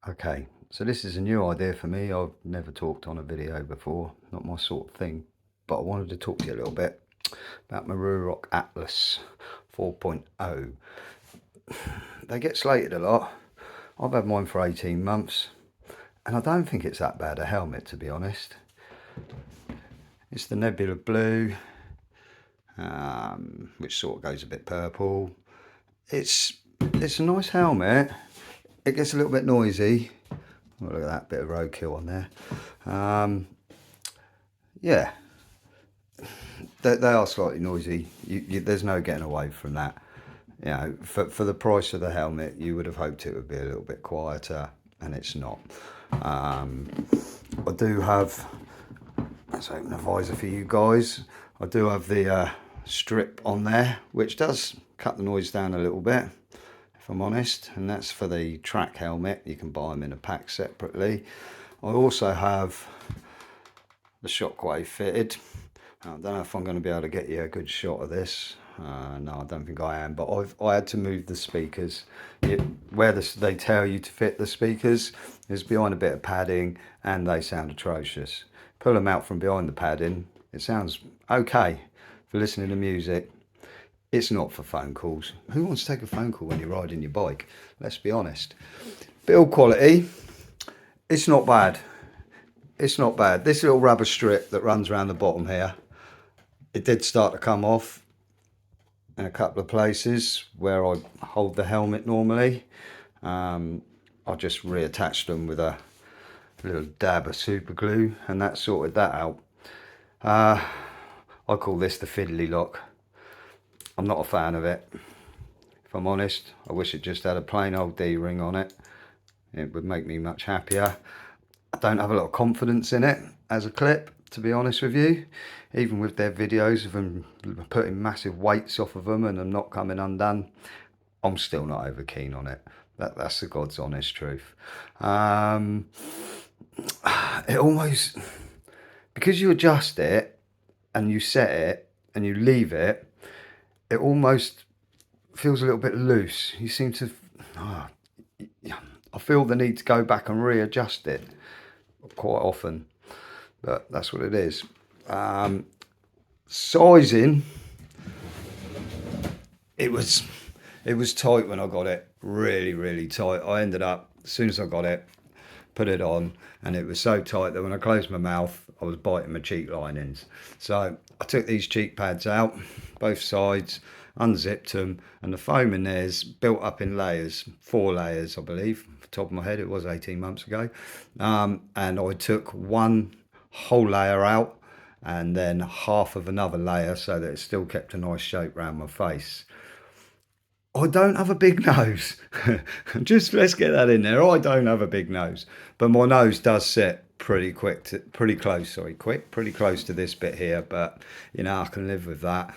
Okay, so this is a new idea for me. I've never talked on a video before, not my sort of thing, but I wanted to talk to you a little bit about my Ruroc Atlas 4.0. They get slated a lot. I've had mine for 18 months, and I don't think it's that bad a helmet, to be honest. It's the Nebula Blue, which sort of goes a bit purple. It's a nice helmet. It gets a little bit noisy. Oh, look at that bit of roadkill on there. Yeah, they are slightly noisy. There's no getting away from that. You know, for the price of the helmet, you would have hoped it would be a little bit quieter, and it's not. I do have, let's open the visor for you guys. I do have the strip on there, which does cut the noise down a little bit, if I'm honest, and that's for the track helmet. You can buy them in a pack separately. I also have the shockwave fitted. I don't know if I'm going to be able to get you a good shot of this. No, I don't think I am, but I had to move the speakers. Where they tell you to fit the speakers is behind a bit of padding, and they sound atrocious. Pull them out from behind the padding, it sounds okay for listening to music. It's not for phone calls. Who wants to take a phone call when you're riding your bike? Let's be honest. Build quality, it's not bad. It's not bad. This little rubber strip that runs around the bottom here, it did start to come off in a couple of places where I hold the helmet normally. I just reattached them with a little dab of super glue, and that sorted that out. I call this the fiddly lock. I'm not a fan of it, if I'm honest. I wish it just had a plain old D-ring on it. It would make me much happier. I don't have a lot of confidence in it as a clip, to be honest with you. Even with their videos of them putting massive weights off of them and them not coming undone, I'm still not over keen on it. That's the God's honest truth. It almost, because you adjust it and you set it and you leave it, it almost feels a little bit loose. You seem to, I feel the need to go back and readjust it quite often, but that's what it is. Sizing, it was tight when I got it, really tight. I ended up, as soon as I got it, put it on, and it was so tight that when I closed my mouth, I was biting my cheek linings. So I took these cheek pads out, both sides, unzipped them, and the foam in there is built up in layers, 4 layers, I believe. Off the top of my head, it was 18 months ago. And I took one whole layer out and then half of another layer so that it still kept a nice shape around my face. I don't have a big nose. Just let's get that in there. I don't have a big nose, but my nose does sit pretty pretty close to this bit here. But you know, I can live with that.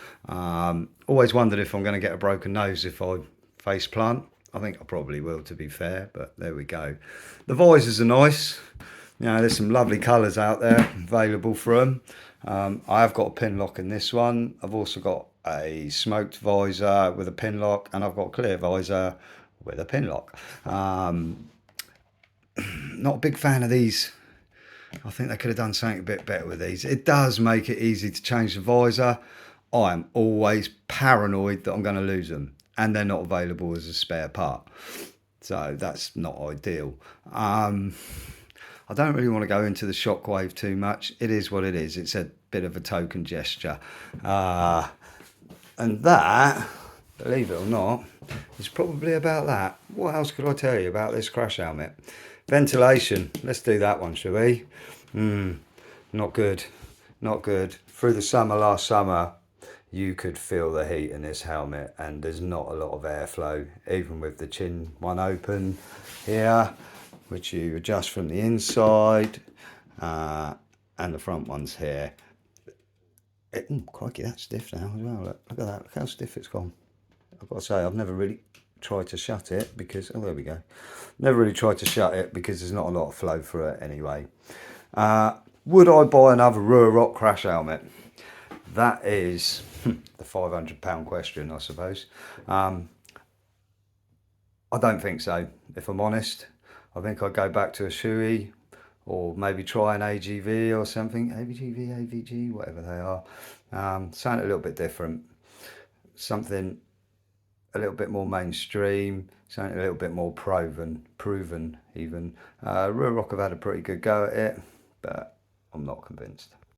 Always wondered if I'm going to get a broken nose if I face plant. I think I probably will, to be fair. But there we go. The visors are nice. You know, there's some lovely colours out there available for them. I have got a pin lock in this one. I've also got a smoked visor with a pin lock, and I've got a clear visor with a pin lock. Not a big fan of these. I think they could have done something a bit better with these. It does make it easy to change the visor. I'm always paranoid that I'm going to lose them, and they're not available as a spare part. So that's not ideal. I don't really want to go into the shockwave too much. It is what it is. It's a bit of a token gesture. And that, believe it or not, is probably about that. What else could I tell you about this crash helmet? Ventilation. Let's do that one, shall we? Not good. Not good. Through the summer, last summer, you could feel the heat in this helmet, and there's not a lot of airflow, even with the chin one open here, which you adjust from the inside, and the front one's here. Crikey, that's stiff now as well. Look at that. Look how stiff it's gone. I've got to say, I've never really tried to shut it because, oh, there we go. Never really tried to shut it because there's not a lot of flow through it anyway. Would I buy another Ruroc crash helmet? That is the £500 question, I suppose. I don't think so, if I'm honest. I think I'd go back to a Shui, or maybe try an AGV or something. AGV, AVG, whatever they are. Something a little bit different. Something a little bit more mainstream. Something a little bit more proven even. Ruroc have had a pretty good go at it, but I'm not convinced.